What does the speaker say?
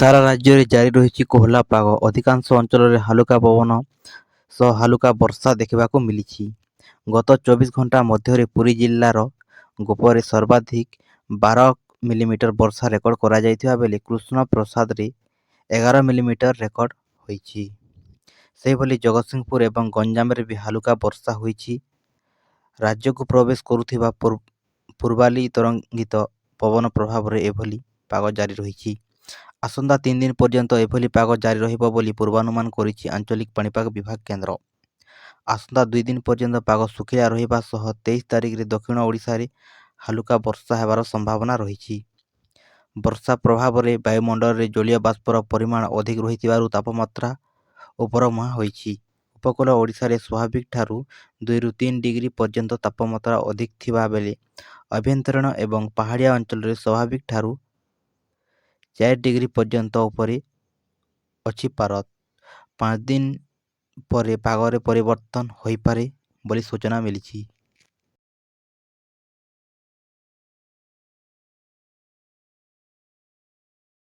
ସାରା ରାଜ୍ୟରେ ଜାରି ରହିଛି କୋହଲା ପାଗ। ଅଧିକାଂଶ ଅଞ୍ଚଳରେ ହାଲୁକା ପବନ ସହ ହାଲୁକା ବର୍ଷା ଦେଖିବାକୁ ମିଳିଛି। ଗତ 24 ଘଣ୍ଟା ମଧ୍ୟରେ ପୁରୀ ଜିଲ୍ଲାର ଗୋପରେ ସର୍ବାଧିକ 12 ମିଲିମିଟର ବର୍ଷା ରେକର୍ଡ କରାଯାଇଥିବା ବେଳେ କୃଷ୍ଣପ୍ରସାଦରେ 11 ମିଲିମିଟର ରେକର୍ଡ ହୋଇଛି। ସେହିଭଳି ଜଗତସିଂହପୁର ଏବଂ ଗଞ୍ଜାମରେ ବି ହାଲୁକା ବର୍ଷା ହୋଇଛି। ରାଜ୍ୟକୁ ପ୍ରବେଶ କରୁଥିବା ପୂର୍ବାଲି ତରଙ୍ଗିତ ପବନ ପ୍ରଭାବରେ ଏଭଳି ପାଗ ଜାରି ରହିଛି। ଆସନ୍ତା 3 ଦିନ ପର୍ଯ୍ୟନ୍ତ ଏଭଳି ପାଗ ଜାରି ରହିବ ବୋଲି ପୂର୍ବାନୁମାନ କରିଛି ଆଞ୍ଚଳିକ ପାଣିପାଗ ବିଭାଗ କେନ୍ଦ୍ର। ଆସନ୍ତା 2 ଦିନ ପର୍ଯ୍ୟନ୍ତ ପାଗ ଶୁଖିଲା ରହିବା ସହ 23 ତାରିଖରେ ଦକ୍ଷିଣ ଓଡ଼ିଶାରେ ହାଲୁକା ବର୍ଷା ହେବାର ସମ୍ଭାବନା ରହିଛି। ବର୍ଷା ପ୍ରଭାବରେ ବାୟୁମଣ୍ଡଳରେ ଜଳୀୟ ବାଷ୍ପର ପରିମାଣ ଅଧିକ ରହିଥିବାରୁ ତାପମାତ୍ରା ଉପରମୁହାଁ ହୋଇଛି। ଉପକୂଳ ଓଡ଼ିଶାରେ ସ୍ୱାଭାବିକ ଠାରୁ 2ରୁ 3 ଡିଗ୍ରୀ ପର୍ଯ୍ୟନ୍ତ ତାପମାତ୍ରା ଅଧିକ ଥିବା ବେଳେ ଆଭ୍ୟନ୍ତରୀଣ ଏବଂ ପାହାଡ଼ିଆ ଅଞ୍ଚଳରେ ସ୍ୱାଭାବିକ ଠାରୁ 4 ଡିଗ୍ରୀ ପର୍ଯ୍ୟନ୍ତ ଉପରେ ଅଛି ପାରଦ। 5 ଦିନ ପରେ ପାଗରେ ପରିବର୍ତ୍ତନ ହୋଇପାରେ ବୋଲି ସୂଚନା ମିଳିଛି।